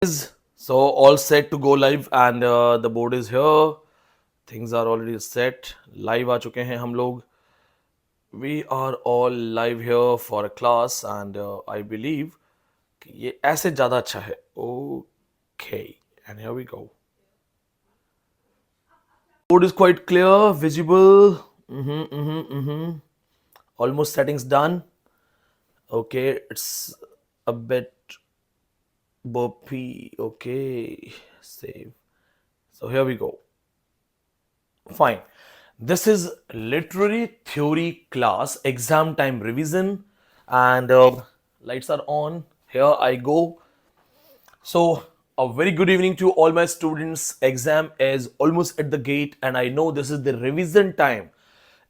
So all set to go live and the board is here. Things are already set. Live आ चुके हैं हम लोग. We are all live here for a class and I believe कि ये ऐसे ज़्यादा अच्छा है. Okay, and here we go. Board is quite clear, visible. Almost settings done. Okay, it's a bit burpy. Okay, save. So here we go. Fine. This is literary theory class, exam time revision, and lights are on. Here I go. So, a very good evening to all my students. Exam is almost at the gate, and I know this is the revision time.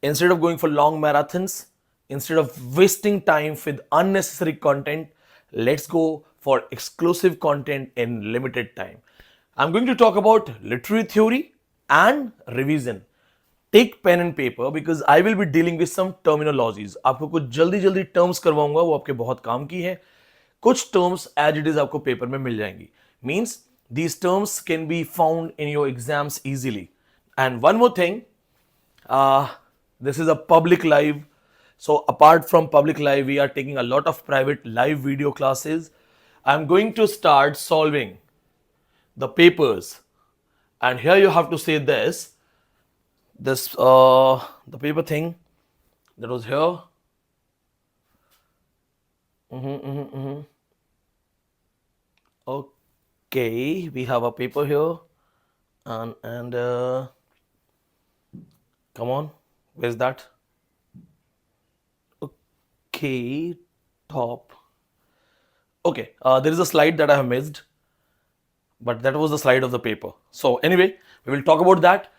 Instead of going for long marathons, instead of wasting time with unnecessary content, let's go for exclusive content in limited time. I'm going to talk about literary theory and revision. Take pen and paper because I will be dealing with some terminologies. आपको कुछ जल्दी जल्दी terms करवाऊंगा, वो आपके बहुत काम की है. कुछ टर्म्स एज इट इज आपको पेपर में मिल जाएंगी. Means these terms can be found in your exams easily. And one more thing, this is a public live. So apart from public live, we are taking a lot of private live video classes. I'm going to start solving the papers. And here you have to say this the paper thing that was here. Okay, we have a paper here, and come on, where's that? Okay, top. Okay, there is a slide that I have missed, but that was the slide of the paper. So anyway, we will talk about that.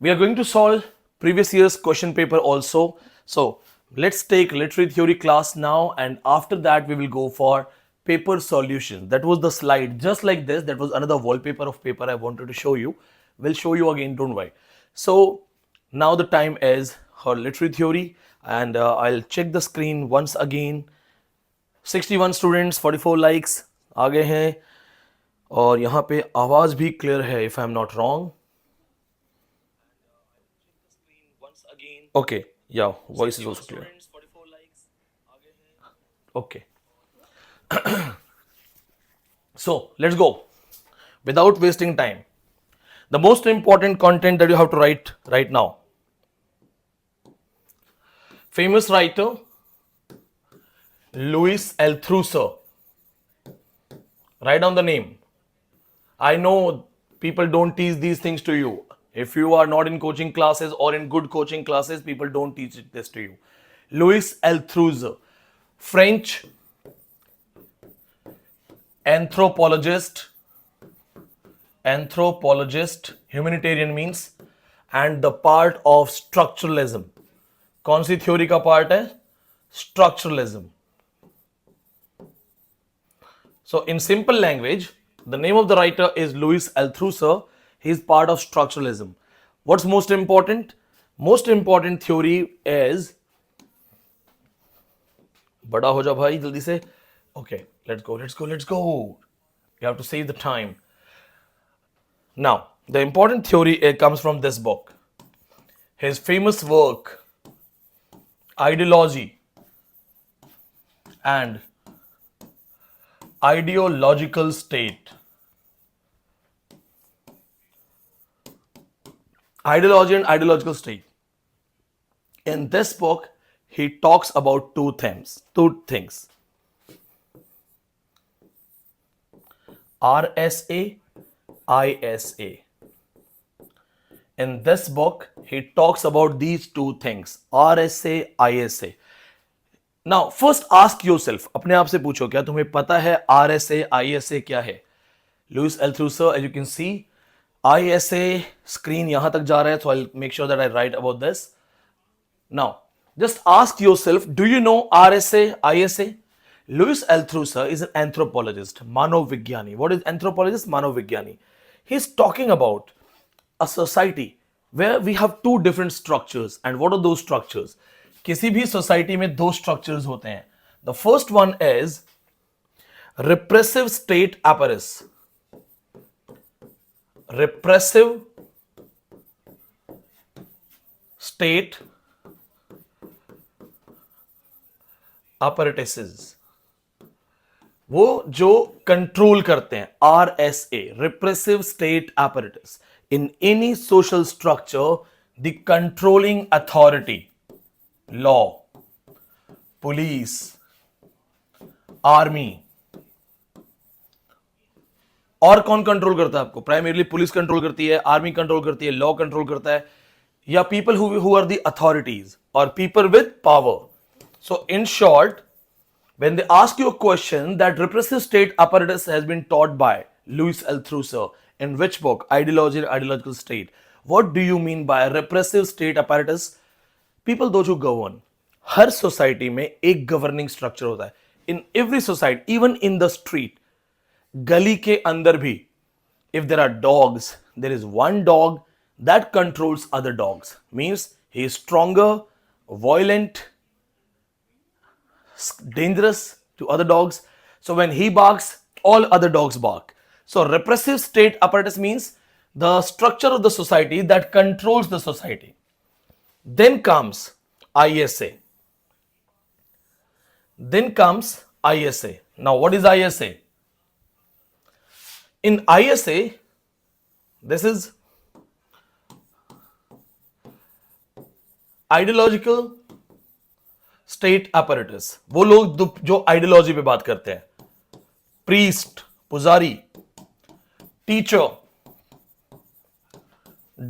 We are going to solve previous year's question paper also. So let's take literary theory class now, and after that we will go for paper solution. That was the slide just like this. That was another wallpaper of paper I wanted to show you. We'll show you again, don't worry. So now the time is for literary theory, and I'll check the screen once again. 61 students, 44 likes आ गए हैं, और यहाँ पे आवाज भी clear है if I'm not wrong. Okay, yeah, voice is also clear. Okay. So let's go without wasting time. The most important content that you have to write right now. Famous writer Louis Althusser. Write down the name. I know people don't teach these things to you. If you are not in coaching classes or in good coaching classes, people don't teach this to you. Louis Althusser, French anthropologist, humanitarian means, and the part of structuralism. कौन सी theory का part है? Structuralism. So in simple language, the name of the writer is Louis Althusser. He is part of structuralism. What's most important? Most important theory is, बड़ा हो जा भाई जल्दी से. Okay, let's go. You have to save the time. Now, the important theory comes from this book. His famous work, Ideology and Ideological State. Ideology and ideological state. In this book, he talks about two things. RSA, ISA. In this book, he talks about these two things, RSA, ISA. Now, first ask yourself, अपने आप से पूछो, क्या तुम्हें पता है RSA, ISA क्या है? Louis Althusser, as you can see, ISA screen यहाँ तक जा रहा है, so I'll make sure that I write about this. Now, just ask yourself, do you know RSA, ISA? Louis Althusser is an anthropologist, Manav Vigyani. What is anthropologist? Manav Vigyani. He's talking about a society where we have two different structures. And what are those structures? किसी भी society में दो structures होते हैं. The first one is repressive state apparatus. repressive state apparatuses, वो जो control करते हैं, RSA, repressive state apparatus, in any social structure, the controlling authority, law, police, army, और कौन कंट्रोल करता है आपको? प्राइमरली पुलिस कंट्रोल करती है, आर्मी कंट्रोल करती है, लॉ कंट्रोल करता है, या people who are the authorities और people with power. So in short, when they ask you a question, that repressive state apparatus has been taught by Louis Althusser in which book? Ideology and Ideological State. What do you mean by repressive state apparatus? People those who govern. Her society में एक governing structure होता है. In every society, even in the street, गली के अंदर भी, if there are dogs, there is one dog that controls other dogs. Means he is stronger, violent, dangerous to other dogs. So when he barks, all other dogs bark. So repressive state apparatus means the structure of the society that controls the society. Then comes ISA. Then comes ISA. Now what is ISA? In ISA, this is ideological state apparatus. वो लोग जो ideology पे बात करते हैं, priest, पुजारी, teacher,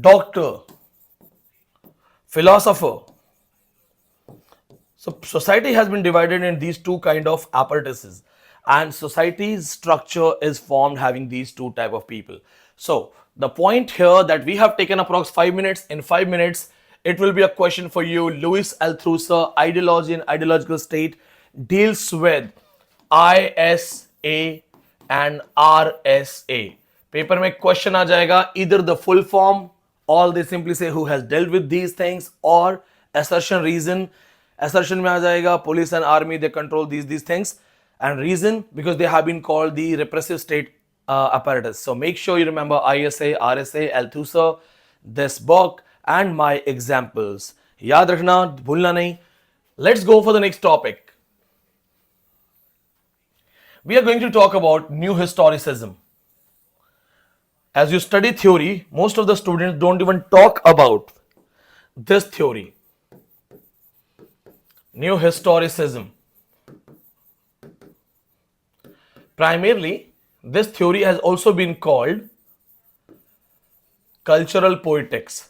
doctor, philosopher. So society has been divided in these two kind of apparatuses, and society's structure is formed having these two type of people. So the point here that we have taken approx 5 minutes. In 5 minutes, it will be a question for you. Louis Althusser, Ideology and Ideological State, deals with ISA and RSA. Paper में question आ जाएगा, either the full form, or they simply say who has dealt with these things, or assertion, reason. Assertion में आ जाएगा police and army, they control these things, and reason because they have been called the repressive state apparatus. So make sure you remember ISA, RSA, Althusser, this book, and my examples. याद रखना, भूलना नहीं. Let's go for the next topic. We are going to talk about new historicism. As you study theory, most of the students don't even talk about this theory. New historicism. Primarily, this theory has also been called cultural poetics.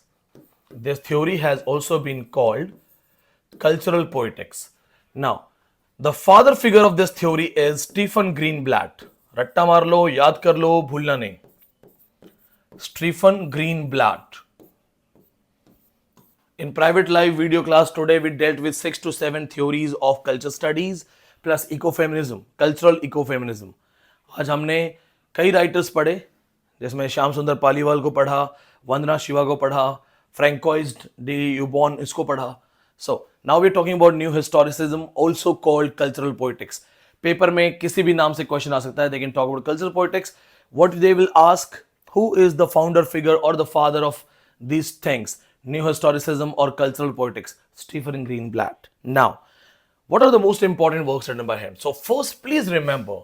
This theory has also been called cultural poetics. Now, the father figure of this theory is Stephen Greenblatt. रट्टा मार लो, याद कर लो, भूलना नहीं. Stephen Greenblatt. In private live video class today, we dealt with 6 to 7 theories of culture studies plus ecofeminism, cultural ecofeminism. आज हमने कई writers पढ़े, जिसमें श्याम सुंदर पालीवाल को पढ़ा, वंदना शिवा को पढ़ा, फ्रैंकोइज डी यूबॉन इसको पढ़ा. So now we're talking about new historicism, also called cultural poetics. Paper में किसी भी नाम से क्वेश्चन आ सकता है. They can talk about cultural poetics. What they will ask, who is the founder figure or the father of these things, new historicism or cultural poetics? Stephen Greenblatt. Now, what are the most important works written by him? So first, please remember,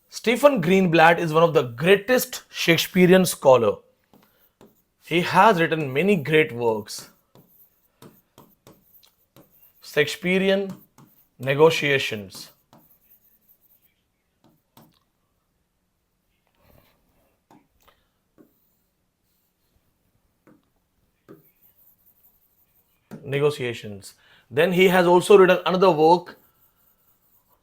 Stephen Greenblatt is one of the greatest Shakespearean scholar. He has written many great works. Shakespearean negotiations. Negotiations. Then he has also written another work,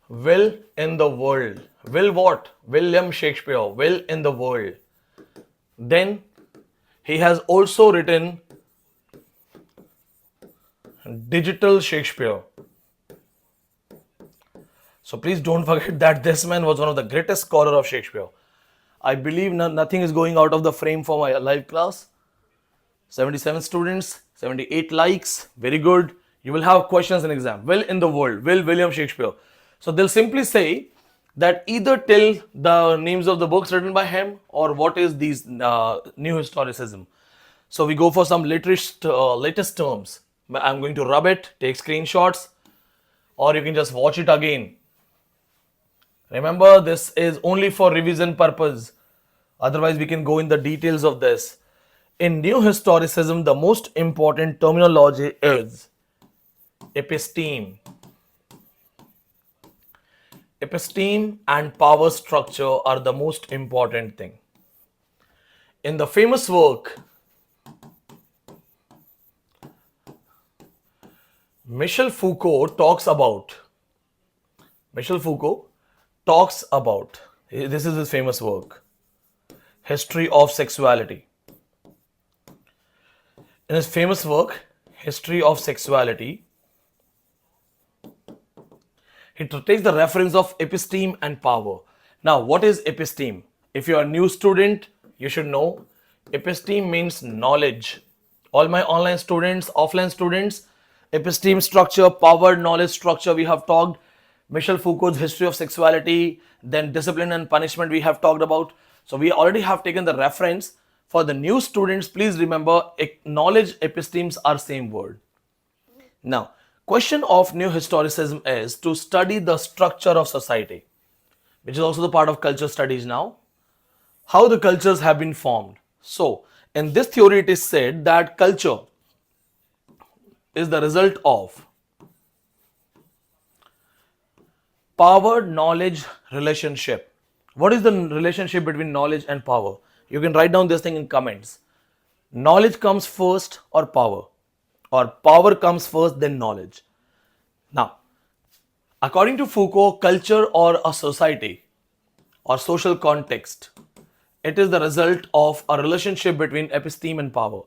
Will in the World. Will what? William Shakespeare. Will in the World. Then he has also written Digital Shakespeare. So please don't forget that this man was one of the greatest scholar of Shakespeare. I believe nothing is going out of the frame for my live class. 77 students, 78 likes. Very good. You will have questions in exam. Will in the World. Will William Shakespeare. So they'll simply say that either tell the names of the books written by him or what is these new historicism. So we go for some latest terms. I'm going to rub it, take screenshots, or you can just watch it again. Remember, this is only for revision purpose. Otherwise, we can go in the details of this. In new historicism, the most important terminology is episteme. Episteme and power structure are the most important thing. In the famous work, Michel Foucault talks about, this is his famous work, History of Sexuality. In his famous work, History of Sexuality, he takes the reference of episteme and power. Now, what is episteme? If you are a new student, you should know. Episteme means knowledge. All my online students, offline students, episteme structure, power, knowledge structure, we have talked. Michel Foucault's History of Sexuality, then Discipline and Punishment we have talked about. So we already have taken the reference. For the new students, please remember, knowledge, epistemes are same word. Now, question of new historicism is to study the structure of society, which is also the part of culture studies now. How the cultures have been formed. So, in this theory, it is said that culture is the result of power, knowledge, relationship. What is the relationship between knowledge and power? You can write down this thing in comments. Knowledge comes first or power comes first then knowledge. Now, according to Foucault, culture or a society or social context, it is the result of a relationship between episteme and power.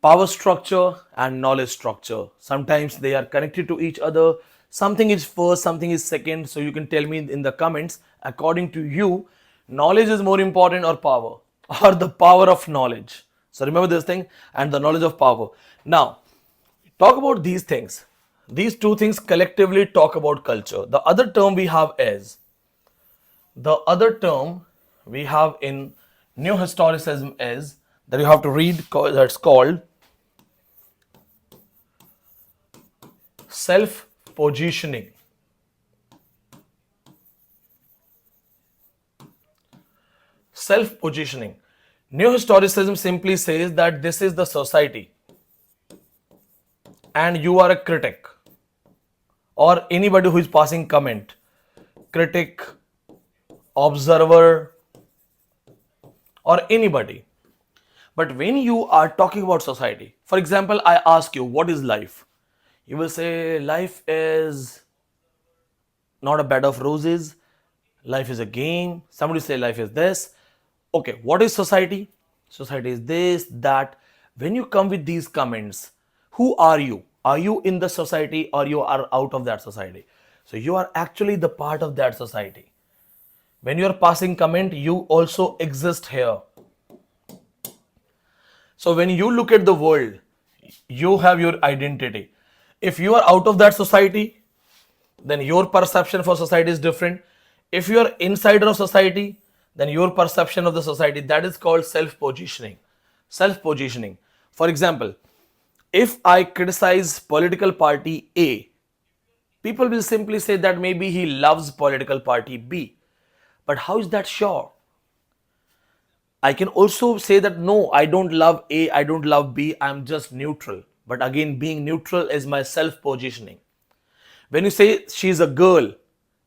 Power structure and knowledge structure. Sometimes they are connected to each other. Something is first, something is second. So you can tell me in the comments, according to you, knowledge is more important or power? Or the power of knowledge. So remember this thing, and the knowledge of power. Now, talk about these things. These two things collectively talk about culture. The other term we have in new historicism is that you have to read, that's called self-positioning. Self-positioning. New historicism simply says that this is the society and you are a critic or anybody who is passing comment. Critic, observer, or anybody. But when you are talking about society, for example, I ask you, what is life? You will say, life is not a bed of roses. Life is a game. Somebody say life is this. Okay, what is society? Society is this, that. When you come with these comments, who are you? Are you in the society or you are out of that society? So you are actually the part of that society. When you are passing comment, you also exist here. So when you look at the world, you have your identity. If you are out of that society, then your perception for society is different. If you are insider of society, then your perception of the society, that is called self-positioning. Self-positioning. For example, if I criticize political party A, people will simply say that maybe he loves political party B. But how is that sure? I can also say that no, I don't love A, I don't love B, I'm just neutral. But again, being neutral is my self-positioning. When you say she's a girl,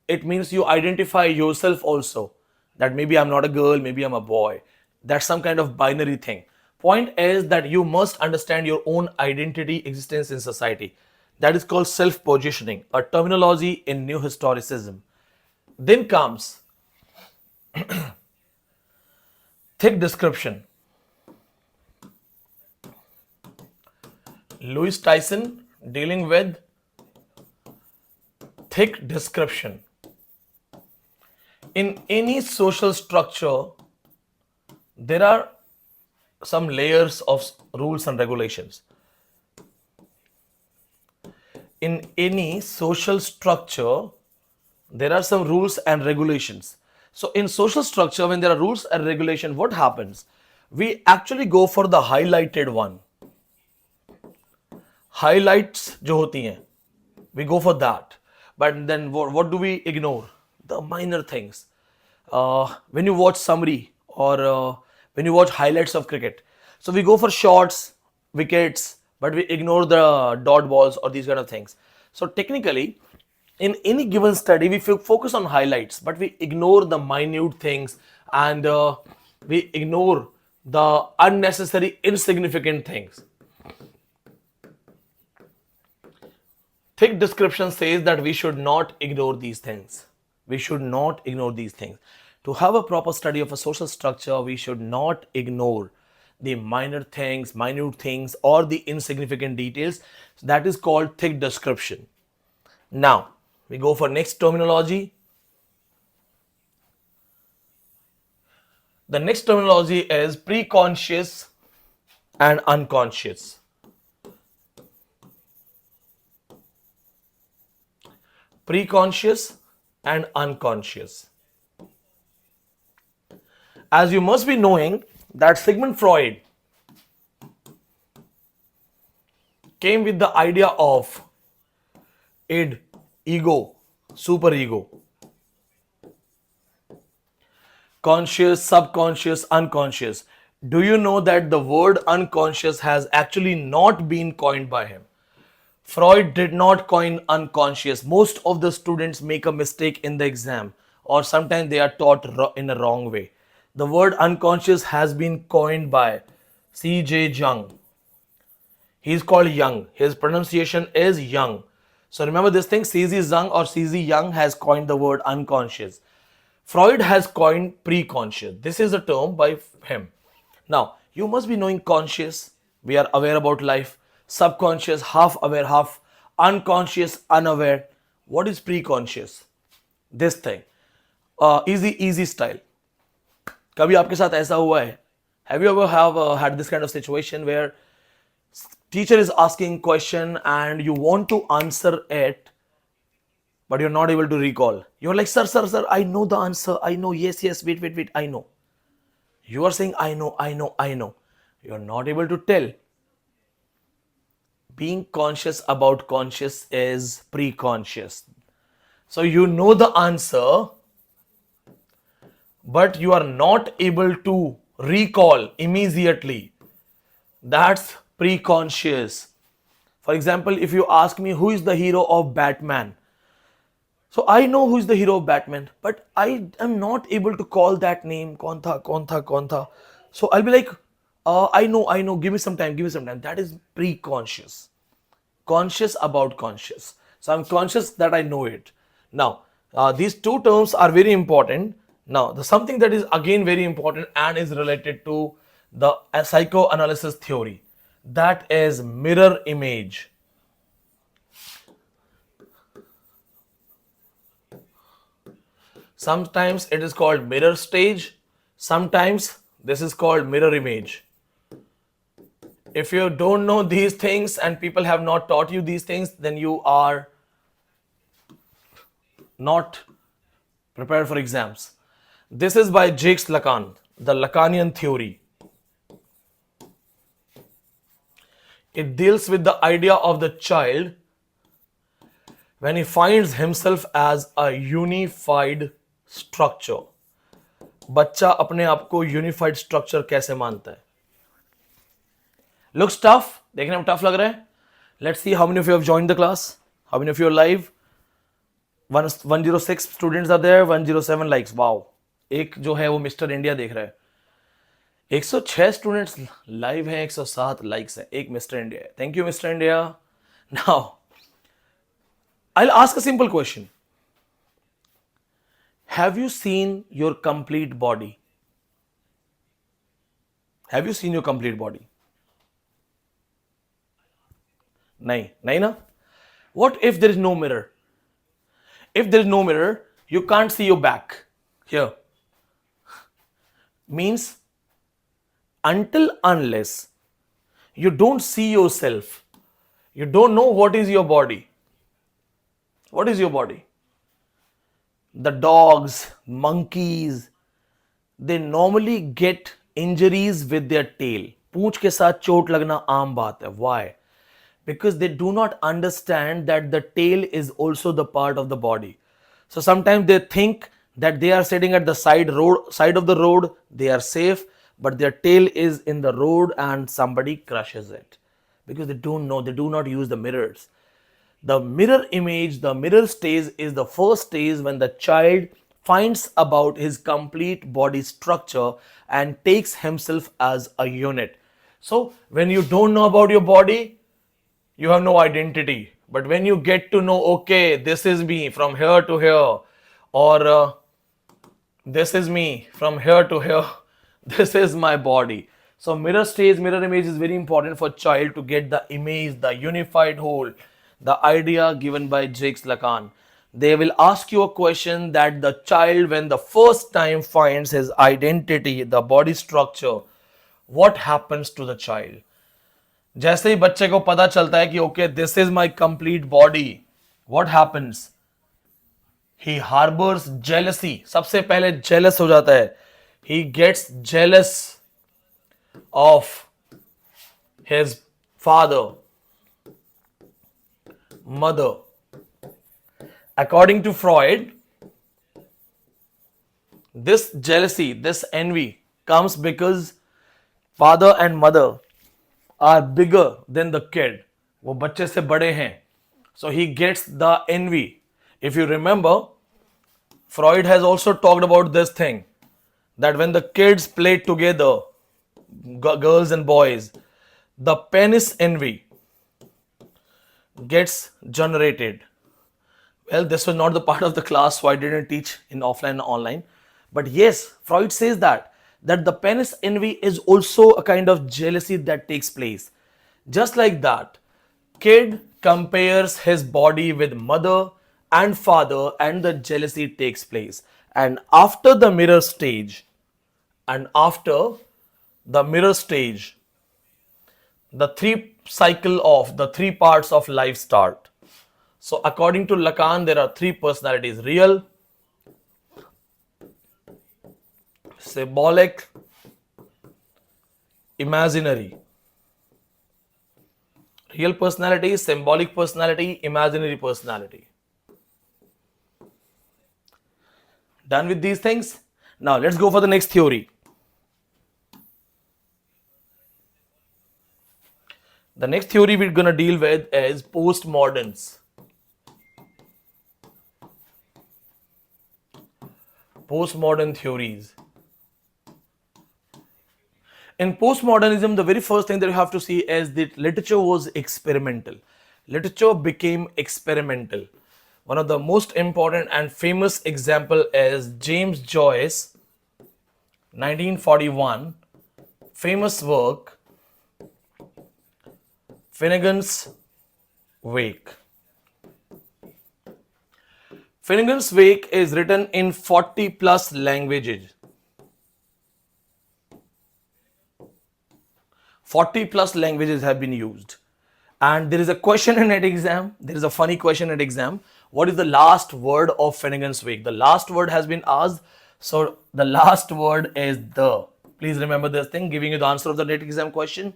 it means you identify yourself also. That maybe I'm not a girl, maybe I'm a boy. That's some kind of binary thing. Point is that you must understand your own identity, existence in society. That is called self-positioning, a terminology in new historicism. Then comes thick description. Louis Tyson dealing with thick description. In any social structure, there are some layers of rules and regulations. In any social structure, there are some rules and regulations. So in social structure, when there are rules and regulation, what happens? We actually go for the highlighted one. Highlights जो होती हैं, we go for that. But then what do we ignore? The minor things. When you watch summary or when you watch highlights of cricket, so we go for shots, wickets, but we ignore the dot balls or these kind of things. So technically, in any given study, we focus on highlights, but we ignore the minute things, and we ignore the unnecessary, insignificant things. Thick description says that we should not ignore these things. We should not ignore these things. To have a proper study of a social structure, we should not ignore the minute things, or the insignificant details. That is called thick description. Now, we go for next terminology. The next terminology is preconscious and unconscious. Preconscious and unconscious. As you must be knowing that Sigmund Freud came with the idea of id, ego, superego, conscious, subconscious, unconscious. Do you know that the word unconscious has actually not been coined by him? Freud did not coin unconscious. Most of the students make a mistake in the exam, or sometimes they are taught in a wrong way. The word unconscious has been coined by C.J. Jung. He is called Jung. His pronunciation is Jung. So remember this thing, C.Z. Jung or C.Z. Jung has coined the word unconscious. Freud has coined preconscious. This is a term by him. Now, you must be knowing conscious. We are aware about life. Subconscious, half aware, half unconscious, unaware. What is preconscious? This thing. Easy style. कभी आपके साथ ऐसा हुआ है? Have you ever had this kind of situation where teacher is asking question and you want to answer it, but you're not able to recall? You're like, sir, I know the answer. I know. Yes, wait, I know. You are saying, I know. You're not able to tell. Being conscious about conscious is preconscious. So you know the answer, but you are not able to recall immediately. That's preconscious. For example, if you ask me who is the hero of Batman, so I know who is the hero of Batman, but I am not able to call that name. Kaun tha. So I'll be like, I know, give me some time. That is preconscious. Conscious about conscious. So I'm conscious that I know it. Now, these two terms are very important. Now, the something that is again very important and is related to the psychoanalysis theory, that is mirror image. Sometimes it is called mirror stage. Sometimes this is called mirror image. If you don't know these things and people have not taught you these things, then you are not prepared for exams. This is by Jacques Lacan, the Lacanian theory. It deals with the idea of the child when he finds himself as a unified structure. बच्चा अपने आप को unified structure कैसे मानता है? Looks tough. देखने में tough लग रहा है. Let's see how many of you have joined the class. How many of you are live? 106 students are there. 107 likes. Wow. एक जो है वो मिस्टर इंडिया देख रहा है. 106 स्टूडेंट्स लाइव हैं, 107 लाइक्स है. एक मिस्टर इंडिया है. Thank you mister India. Now I'll ask a simple question. Have you seen your complete body? Have you seen your complete body? नहीं ना? What if there is no mirror? If there is no mirror, you can't see your back. Here. Means until unless you don't see yourself, you don't know what is your body. What is your body? the dogs, monkeys, they normally get injuries with their tail. पूंछ के साथ चोट लगना आम बात है. Why? Because they do not understand that the tail is also the part of the body. So sometimes they think that they are sitting at the side of the road, they are safe, but their tail is in the road and somebody crushes it because they don't know, they do not use the mirrors. The mirror image, the mirror stage is the first stage when the child finds about his complete body structure and takes himself as a unit. So when you don't know about your body, you have no identity. But when you get to know, okay, this is me from here to here, or this is me from here to here, this is my body. So mirror stage, mirror image is very important for child to get the image, the unified whole, the idea given by Jacques Lacan. They will ask you a question that the child, when the first time finds his identity, the body structure, what happens to the child? जैसे ही बच्चे को पता चलता है कि okay this is my complete body, what happens? He harbours jealousy. सबसे पहले jealous हो जाता है. He gets jealous of his father, mother. According to Freud, this jealousy, this envy comes because father and mother are bigger than the kid. वो बच्चे से बड़े हैं. So he gets the envy. If you remember, Freud has also talked about this thing that when the kids play together, girls and boys, the penis envy gets generated. Well, this was not the part of the class, so I didn't teach in offline and online. But yes, Freud says that the penis envy is also a kind of jealousy that takes place. Just like that, kid compares his body with mother and father, and the jealousy takes place. And after the mirror stage, the three parts of life start. So according to Lacan, there are three personalities: real, symbolic, imaginary. Real personality, symbolic personality, imaginary personality. Done with these things? Now let's go for the next theory. The next theory we're going to deal with is postmoderns. Postmodern theories. In postmodernism, the very first thing that you have to see is that literature was experimental. Literature became experimental. One of the most important and famous example is James Joyce, 1941, famous work, Finnegan's Wake. Finnegan's Wake is written in 40 plus languages. 40 plus languages have been used. And there is a question in an exam. There is a funny question in exam. What is the last word of Finnegan's Wake? The last word has been asked. So the last word is the. Please remember this thing, giving you the answer of the NET exam question.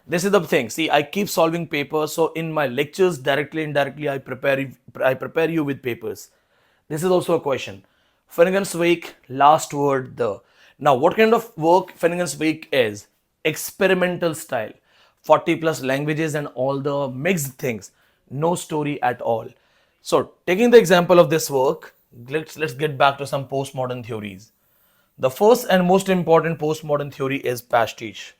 This is the thing. See, I keep solving papers. So in my lectures, directly, indirectly, I prepare you with papers. This is also a question. Finnegan's Wake, last word, the. Now, what kind of work Finnegan's Wake is? Experimental style. 40 plus languages and all the mixed things. No story at all. So, taking the example of this work, let's get back to some postmodern theories. The first and most important postmodern theory is pastiche.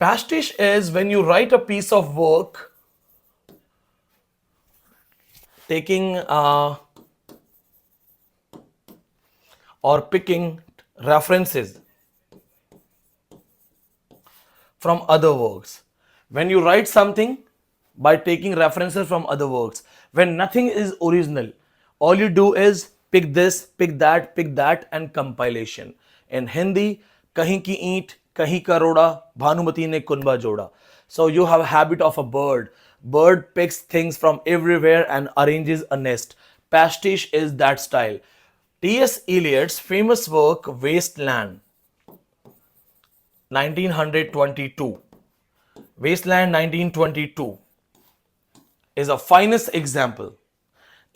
Pastiche is when you write a piece of work taking or picking references from other works. When you write something by taking references from other works, when nothing is original, all you do is pick this, pick that and compilation. In Hindi, kahin ki eent, kahin ka roda, Bhanumati ne kunba joda. So you have a habit of a bird. Bird picks things from everywhere and arranges a nest. Pastiche is that style. T.S. Eliot's famous work Wasteland 1922. Wasteland 1922 is a finest example.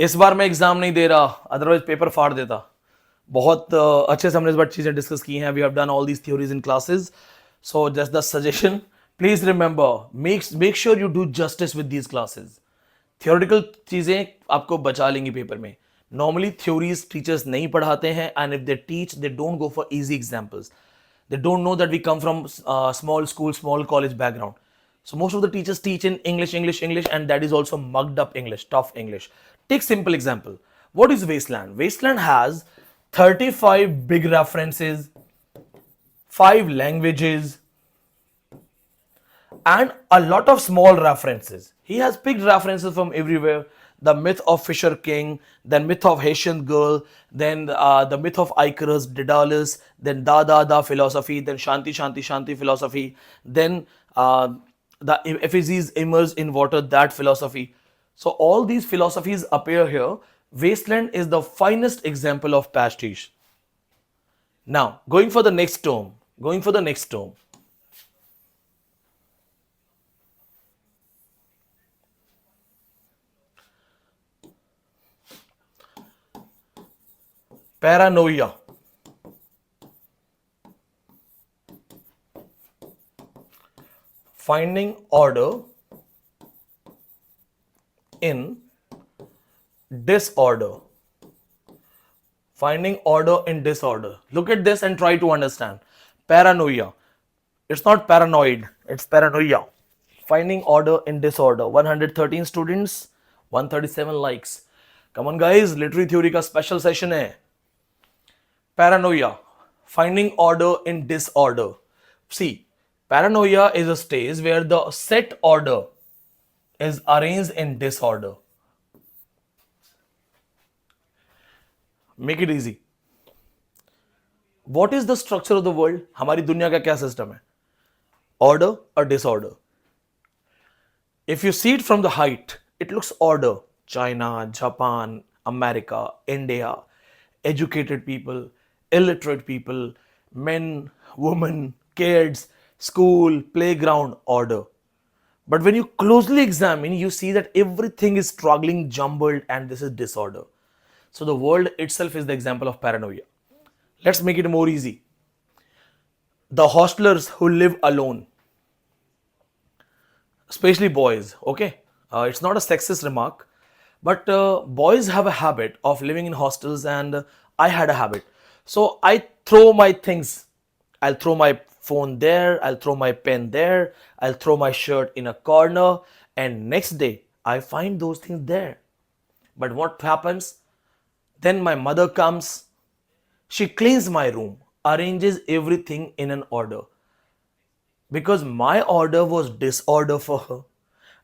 इस बार मैं exam नहीं दे रहा, otherwise paper फाड़ देता. बहुत अच्छे से हमने इस बार चीजें डिस्कस की हैं. We have done all these theories in classes. So just the suggestion, please remember, make sure you do justice with these classes. Theoretical चीजें आपको बचा लेंगी पेपर में. नॉर्मली थ्योरीज टीचर्स नहीं पढ़ाते हैं, and if they teach they don't go for easy examples. They don't know that we come from small school, small college background. So most of the teachers teach in English, and that is also mugged up English, tough English. Take simple example. What is Wasteland? Wasteland has 35 big references, 5 languages, and a lot of small references. He has picked references from everywhere. The myth of Fisher King, then myth of Haitian girl, then the myth of Icarus, Daedalus, then Da philosophy, then Shanti philosophy, then the Ephesus immersed in water, that philosophy. So all these philosophies appear here. Wasteland is the finest example of pastiche. Now, going for the next term. Paranoia. Finding order in disorder. Finding order in disorder. Look at this and try to understand. Paranoia. It's not paranoid, it's paranoia. Finding order in disorder. 113 students, 137 likes. Come on guys, literary theory का special session है. Paranoia, finding order in disorder. See, paranoia is a stage where the set order is arranged in disorder. Make it easy. What is the structure of the world? हमारी दुनिया का क्या system है? Order or disorder? If you see it from the height, it looks order. China, Japan, America, India, educated people, illiterate people, men, women, kids, school, playground, order. But when you closely examine, you see that everything is struggling, jumbled, and this is disorder. So the world itself is the example of paranoia. Let's make it more easy. The hostelers who live alone, especially boys, okay? It's not a sexist remark, but boys have a habit of living in hostels, and I had a habit. So I throw my things. I'll throw my phone there, I'll throw my pen there, I'll throw my shirt in a corner, and next day I find those things there. But what happens? Then my mother comes, she cleans my room, arranges everything in an order. Because my order was disorder for her,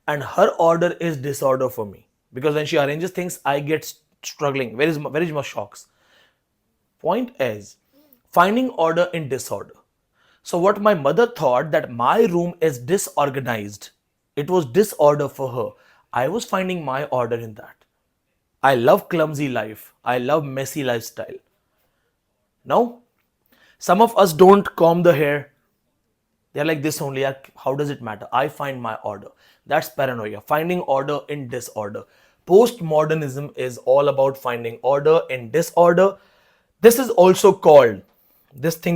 and her order is disorder for me. Because when she arranges things, I get struggling. Where is my shocks? Point is, finding order in disorder. So what my mother thought that my room is disorganized. It was disorder for her. I was finding my order in that. I love clumsy life. I love messy lifestyle. Now, some of us don't comb the hair. They're like this only. How does it matter? I find my order. That's paranoia. Finding order in disorder. Postmodernism is all about finding order in disorder. This thing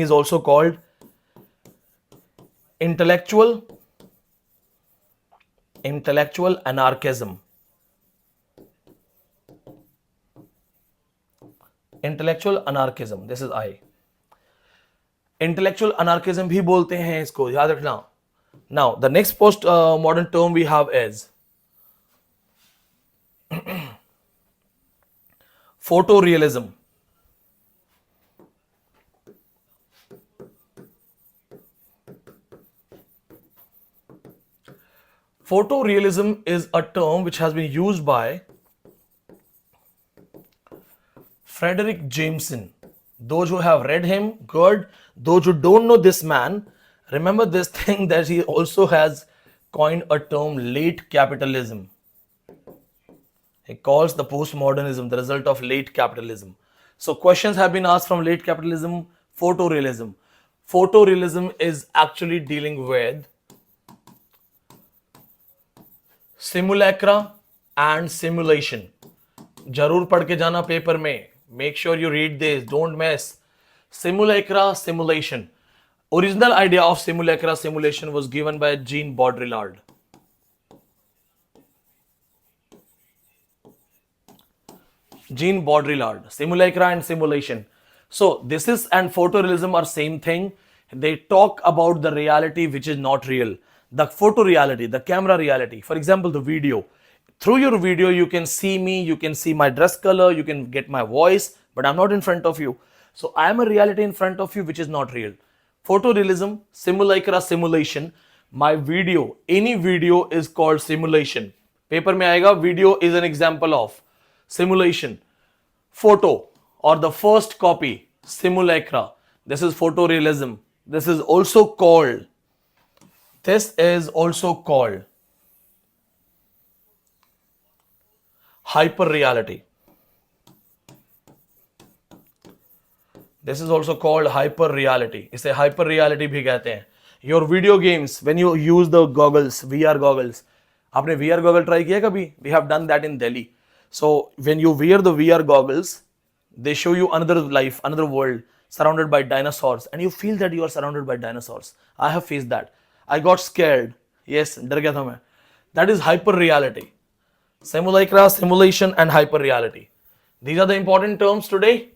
is also called intellectual anarchism. Intellectual anarchism. This is I. Intellectual anarchism भी बोलते हैं इसको, याद रखना. Now, the next post-modern term we have is photorealism. Photorealism is a term which has been used by Frederick Jameson. Those who have read him, good. Those who don't know this man, remember this thing that he also has coined a term late capitalism. He calls the postmodernism the result of late capitalism. So questions have been asked from late capitalism, photorealism. Photorealism is actually dealing with simulacra and simulation. जरूर पढ़ के जाना paper में. Make sure you read this. Don't mess. Simulacra, simulation. Original idea of simulacra simulation was given by Jean Baudrillard. Jean Baudrillard, simulacra and simulation. So this is and photorealism are same thing. They talk about the reality which is not real. The photo reality, the camera reality. For example, the video. Through your video, you can see me, you can see my dress color, you can get my voice, but I'm not in front of you. So I am a reality in front of you which is not real. Photorealism, simulacra, simulation. My video, any video is called simulation. Paper mein aayega, video is an example of simulation. Photo or the first copy, simulacra. This is photorealism. This is also called hyperreality. This is also called hyperreality. इसे hyperreality भी कहते हैं. Your video games, when you use the goggles, VR goggles. आपने VR goggle try किया कभी? We have done that in Delhi. So when you wear the VR goggles, they show you another life, another world surrounded by dinosaurs, and you feel that you are surrounded by dinosaurs. I have faced that. I got scared. Yes, डर गया था मैं. That is hyperreality. Simulacra, simulation, and hyperreality. These are the important terms today.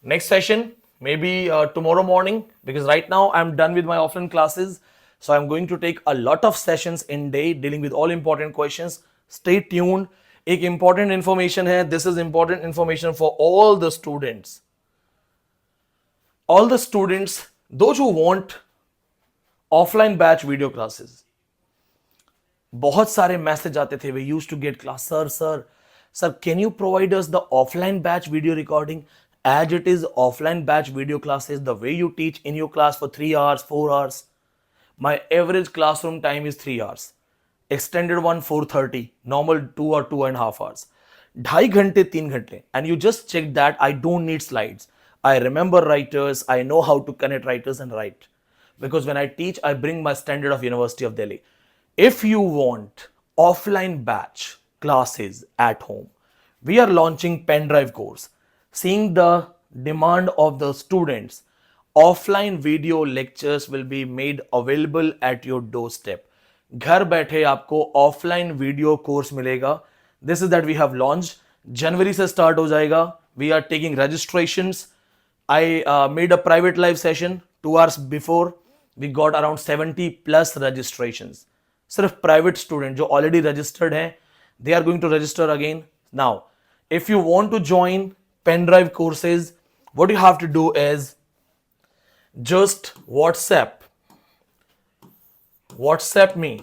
Next session, maybe tomorrow morning, because right now I'm done with my offline classes. So I'm going to take a lot of sessions in day dealing with all important questions. Stay tuned. एक important information है. This is important information for all the students. All the students, those who want offline batch video classes. बहुत सारे message आते थे. We used to get class, sir, can you provide us the offline batch video recording? As it is offline batch video classes, the way you teach in your class for 3 hours, 4 hours. My average classroom time is 3 hours. Extended one 4:30, normal 2 or 2.5 hours. 2.5 घंटे 3 घंटे. And you just check that I don't need slides. I remember writers. I know how to connect writers and write. Because when I teach, I bring my standard of University of Delhi. If you want offline batch classes at home, we are launching Pendrive course. Seeing the demand of the students, offline video lectures will be made available at your doorstep. घर बैठे आपको offline video course मिलेगा. This is that we have launched. जनवरी से start हो जाएगा. We are taking registrations. I made a private live session 2 hours before. We got around 70 plus registrations. सिर्फ private student जो already registered हैं, they are going to register again. Now, if you want to join Pendrive courses, what you have to do is just WhatsApp me.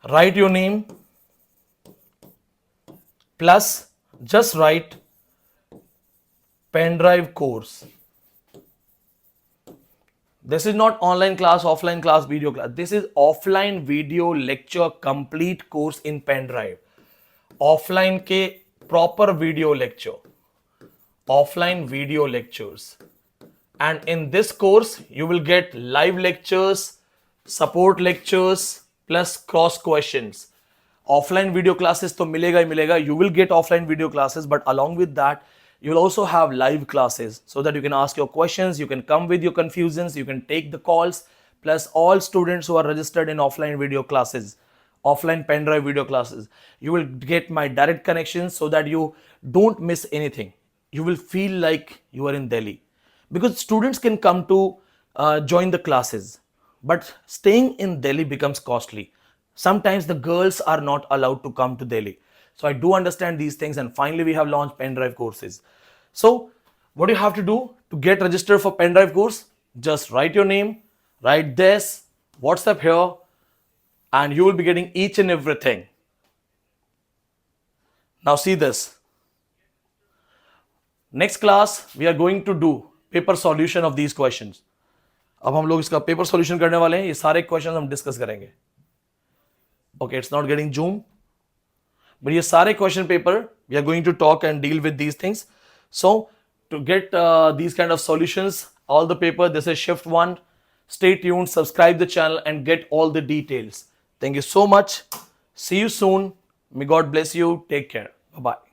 Write your name plus just write Pendrive course. This is not online class, offline class, video class. This is offline video lecture complete course in Pendrive. Offline के proper video lecture. Offline video lectures. And in this course, you will get live lectures, support lectures, plus cross questions. Offline video classes तो मिलेगा ही मिलेगा. You will get offline video classes, but along with that, you will also have live classes so that you can ask your questions, you can come with your confusions, you can take the calls, plus all students who are registered in offline video classes, offline Pendrive video classes, you will get my direct connections so that you don't miss anything. You will feel like you are in Delhi. Because students can come to join the classes, but staying in Delhi becomes costly. Sometimes the girls are not allowed to come to Delhi. So I do understand these things, and finally we have launched Pendrive courses. So what do you have to do to get registered for Pendrive course? Just write your name, write this, WhatsApp here, and you will be getting each and everything. Now see this. Next class, we are going to do paper solution of these questions. अब हम लोग इसका paper solution करने वाले हैं, ये सारे question हम डिस्कस करेंगे. Okay, it's not getting zoom, but ये सारे question paper we are going to talk and deal with these things. So to get these kind of solutions, all the paper, this is shift 1. Stay tuned, subscribe the channel and get all the details. Thank you so much. See you soon. May God bless you. Take care. Bye bye.